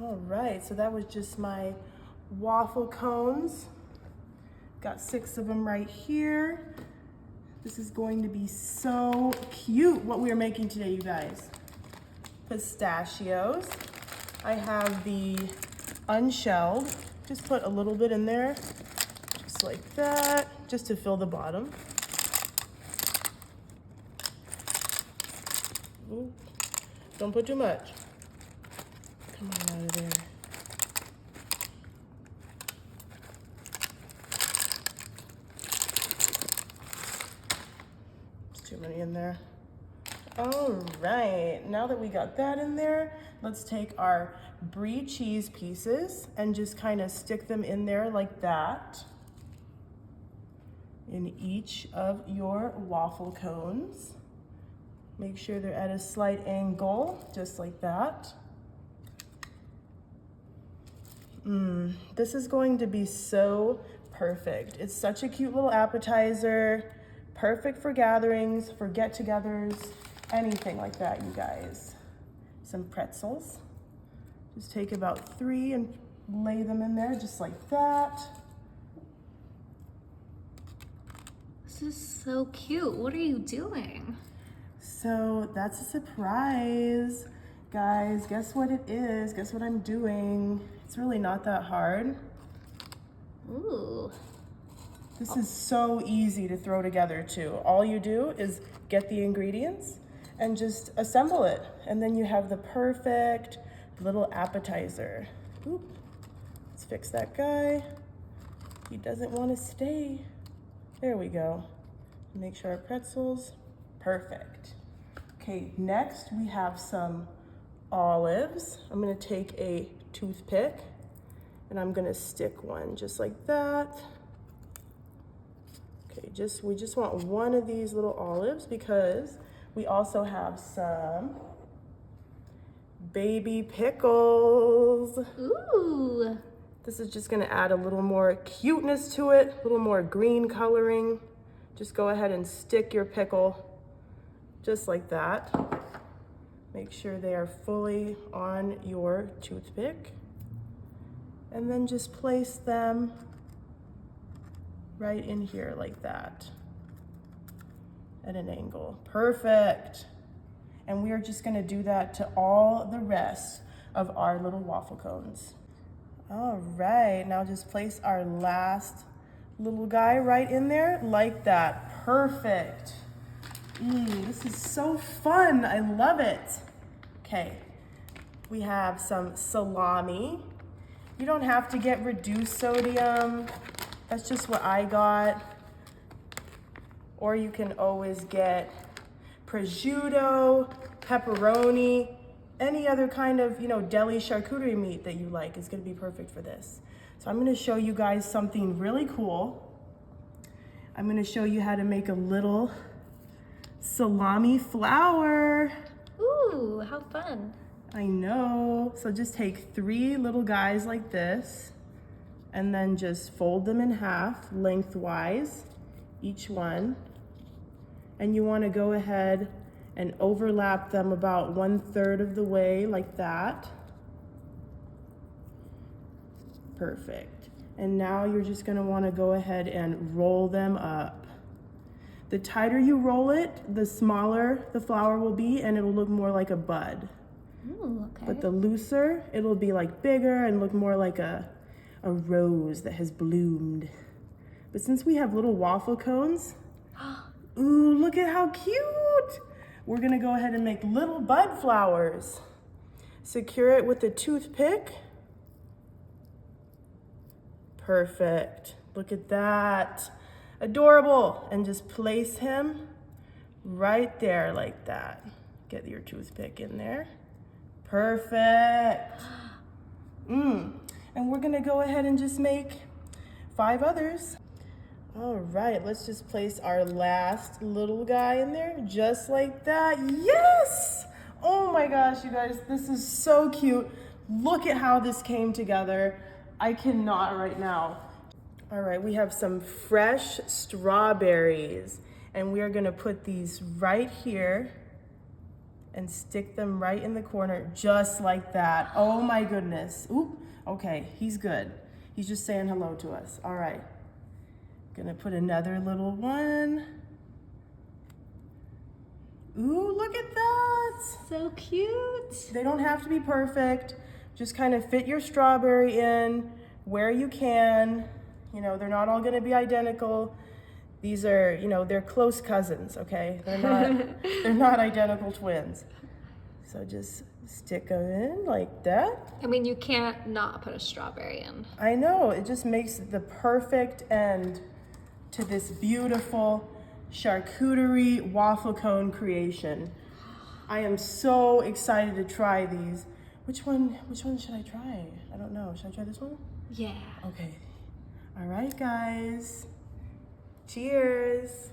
All right, so that was just my waffle cones. Got 6 of them right here. This is going to be so cute, what we are making today, you guys. Pistachios. I have the unshelled. Just put a little bit in there, just like that, just to fill the bottom. Ooh, don't put too much. Come on out of there. There's too many in there. All right, now that we got that in there, let's take our brie cheese pieces and just kind of stick them in there like that in each of your waffle cones. Make sure they're at a slight angle, just like that. This is going to be so perfect. It's such a cute little appetizer, perfect for gatherings, for get-togethers, anything like that, you guys. Some pretzels. Just take about 3 and lay them in there just like that. This is so cute. What are you doing? So that's a surprise. Guys, guess what it is? Guess what I'm doing? It's really not that hard. Ooh. This is so easy to throw together too. All you do is get the ingredients and just assemble it. And then you have the perfect little appetizer. Oop. Let's fix that guy. He doesn't want to stay. There we go. Make sure our pretzels, perfect. Okay, next we have some olives. I'm gonna take a toothpick and I'm gonna stick one just like that. Okay, we just want one of these little olives because we also have some baby pickles. Ooh. This is just gonna add a little more cuteness to it, a little more green coloring. Just go ahead and stick your pickle just like that. Make sure they are fully on your toothpick. And then just place them right in here like that at an angle. Perfect. And we are just gonna do that to all the rest of our little waffle cones. All right, now just place our last little guy right in there like that. Perfect. This is so fun. I love it. Okay, we have some salami. You don't have to get reduced sodium. That's just what I got. Or you can always get prosciutto, pepperoni, any other kind of, deli charcuterie meat that you like is gonna be perfect for this. So I'm gonna show you guys something really cool. I'm gonna show you how to make a little salami flour. Ooh, how fun. I know. So just take 3 little guys like this and then just fold them in half lengthwise, each one. And you wanna go ahead and overlap them about 1/3 of the way like that. Perfect. And now you're just gonna wanna go ahead and roll them up. The tighter you roll it, the smaller the flour will be and it'll look more like a bud. Ooh, okay. But the looser, it'll be like bigger and look more like a rose that has bloomed. But since we have little waffle cones, ooh, look at how cute! We're gonna go ahead and make little bud flowers. Secure it with a toothpick. Perfect. Look at that. Adorable. And just place him right there like that. Get your toothpick in there. Perfect. And we're gonna go ahead and just make 5 others. All right, let's just place our last little guy in there, just like that. Yes! Oh my gosh, you guys, this is so cute. Look at how this came together. I cannot right now. All right, we have some fresh strawberries, and we are gonna put these right here and stick them right in the corner, just like that. Oh my goodness. Oop, okay, he's good. He's just saying hello to us. All right, gonna put another little one. Ooh, look at that. So cute. They don't have to be perfect. Just kind of fit your strawberry in where you can. You know, they're not all gonna be identical. These are, you know, they're close cousins, okay? They're not identical twins. So just stick them in like that. I mean, you can't not put a strawberry in. I know, it just makes the perfect end to this beautiful charcuterie waffle cone creation. I am so excited to try these. Which one should I try? I don't know. Should I try this one? Yeah. Okay. All right, guys. Cheers.